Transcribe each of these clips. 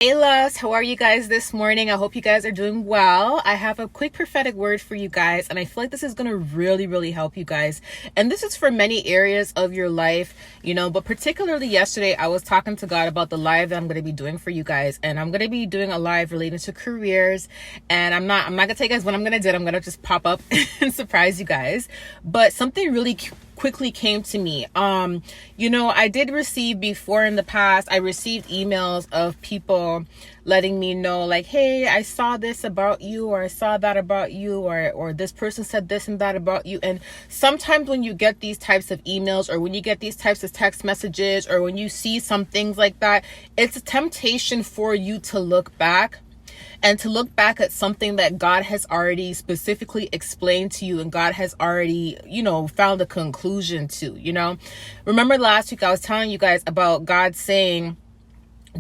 Hey loves, how are you guys this morning? I hope you guys are doing well. I have a quick prophetic word for you guys, and I feel like this is going to really help you guys. And this is for many areas of your life, but particularly yesterday, I was talking to God about the live that I'm going to be doing for you guys. And I'm going to be doing a live related to careers. And I'm not going to tell you guys what I'm going to do. I'm going to just pop up and surprise you guys. But something really quickly came to me. I did receive before in the past, I received emails of people letting me know like, hey, I saw this about you, or I saw that about you, or this person said this and that about you. And sometimes when you get these types of emails, or when you get these types of text messages, or when you see some things like that, it's a temptation for you to look back and to look back at something that God has already specifically explained to you, and God has already, found a conclusion to. Remember last week I was telling you guys about God saying,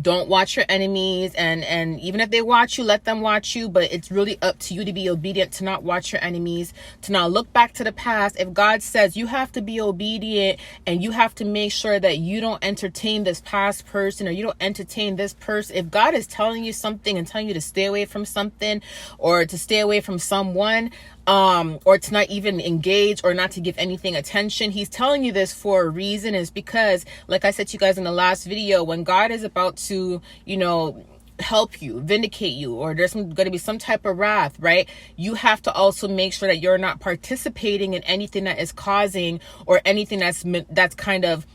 don't watch your enemies, and even if they watch you, let them watch you, but it's really up to you to be obedient, to not watch your enemies, to not look back to the past. If God says you have to be obedient and you have to make sure that you don't entertain this past person, or you don't entertain this person, if God is telling you something and telling you to stay away from something, or to stay away from someone, or to not even engage, or not to give anything attention, he's telling you this for a reason. Is because, like I said to you guys in the last video, when God is about to, help you, vindicate you, or there's going to be some type of wrath, right? You have to also make sure that you're not participating in anything that is causing, or anything that's kind of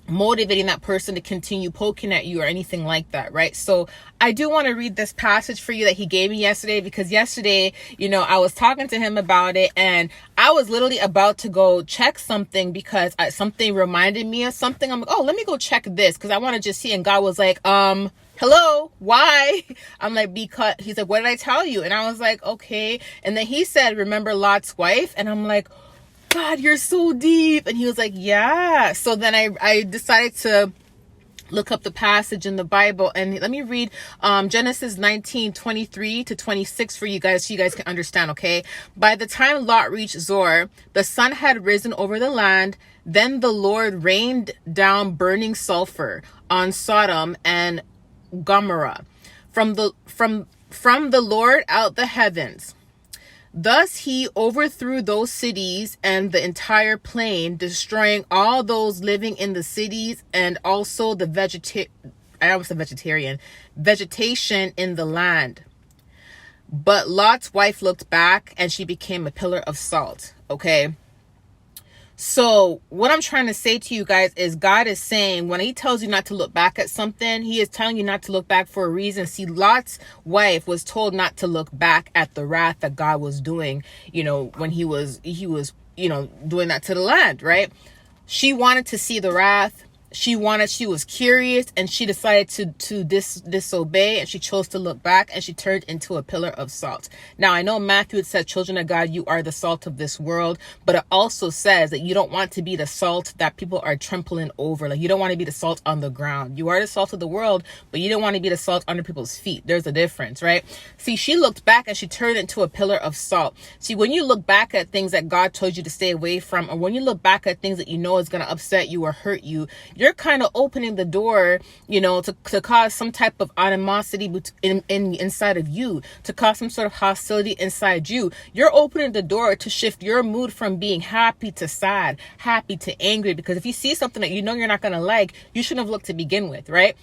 motivating that person to continue poking at you, or anything like that, right? So I do want to read this passage for you that he gave me yesterday, because yesterday, I was talking to him about it, and I was literally about to go check something because something reminded me of something. I'm like, oh, let me go check this because I want to just see. And God was like, hello, why? I'm like, because he's like, what did I tell you? And I was like, okay. And then he said, remember Lot's wife? And I'm like, God, you're so deep. And he was like, yeah. So then I decided to look up the passage in the Bible, and let me read Genesis 19:23-26 for you guys, so you guys can understand. Okay. By the time Lot reached Zoar, the sun had risen over the land. Then the Lord rained down burning sulfur on Sodom and Gomorrah from the Lord out the heavens. Thus he overthrew those cities and the entire plain, destroying all those living in the cities, and also the vegetation in the land. But Lot's wife looked back, and she became a pillar of salt. Okay. So what I'm trying to say to you guys is, God is saying, when he tells you not to look back at something, he is telling you not to look back for a reason. See, Lot's wife was told not to look back at the wrath that God was doing, when he was, doing that to the land, right? She wanted to see the wrath. She was curious, and she decided to disobey, and she chose to look back, and she turned into a pillar of salt. Now, I know Matthew had said, children of God, you are the salt of this world, but it also says that you don't want to be the salt that people are trampling over. Like, you don't want to be the salt on the ground. You are the salt of the world, but you don't want to be the salt under people's feet. There's a difference, right? See, she looked back, and she turned into a pillar of salt. See, when you look back at things that God told you to stay away from, or when you look back at things that you know is going to upset you or hurt you, you're kind of opening the door, to cause some type of animosity inside of you, to cause some sort of hostility inside you. You're opening the door to shift your mood from being happy to sad, happy to angry, because if you see something that you're not going to like, you shouldn't have looked to begin with, right?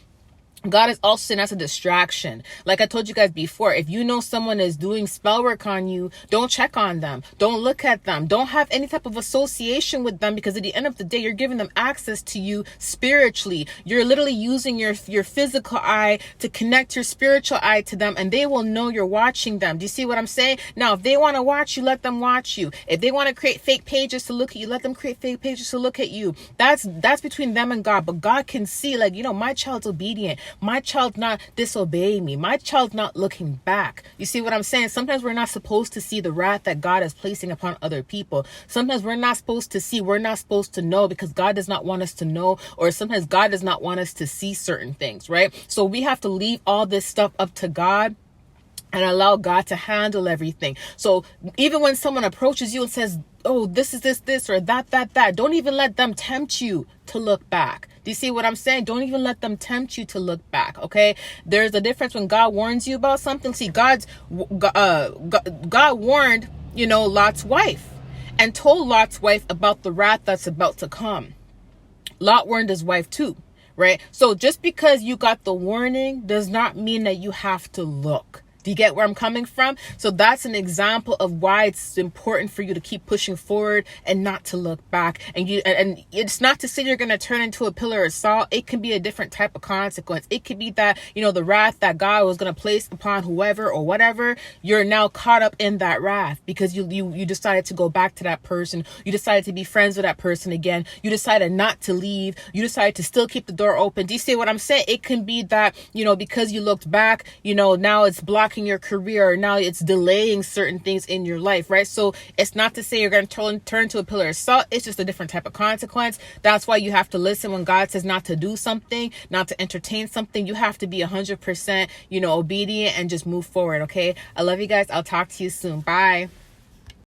God is also saying that's a distraction. Like I told you guys before, if you know someone is doing spell work on you, don't check on them. Don't look at them. Don't have any type of association with them, because at the end of the day, you're giving them access to you spiritually. You're literally using your physical eye to connect your spiritual eye to them, and they will know you're watching them. Do you see what I'm saying? Now, if they want to watch you, let them watch you. If they want to create fake pages to look at you, let them create fake pages to look at you. That's between them and God. But God can see, like, my child's obedient. My child's not disobeying me. My child's not looking back. You see what I'm saying? Sometimes we're not supposed to see the wrath that God is placing upon other people. Sometimes we're not supposed to see, we're not supposed to know, because God does not want us to know, or sometimes God does not want us to see certain things, right? So we have to leave all this stuff up to God and allow God to handle everything. So even when someone approaches you and says, oh, this is this, or that, don't even let them tempt you to look back. Do you see what I'm saying? Don't even let them tempt you to look back, okay? There's a difference when God warns you about something. See, God warned, Lot's wife, and told Lot's wife about the wrath that's about to come. Lot warned his wife too, right? So just because you got the warning does not mean that you have to look. Do you get where I'm coming from? So that's an example of why it's important for you to keep pushing forward and not to look back. And it's not to say you're going to turn into a pillar of salt. It can be a different type of consequence. It could be that, the wrath that God was going to place upon whoever or whatever, you're now caught up in that wrath because you decided to go back to that person. You decided to be friends with that person again. You decided not to leave. You decided to still keep the door open. Do you see what I'm saying? It can be that, because you looked back, now it's blocking your career, now it's delaying certain things in your life, right? So it's not to say you're going to turn to a pillar of salt. It's just a different type of consequence. That's why you have to listen when God says not to do something, not to entertain something. You have to be 100%, obedient and just move forward. Okay. I love you guys. I'll talk to you soon. Bye.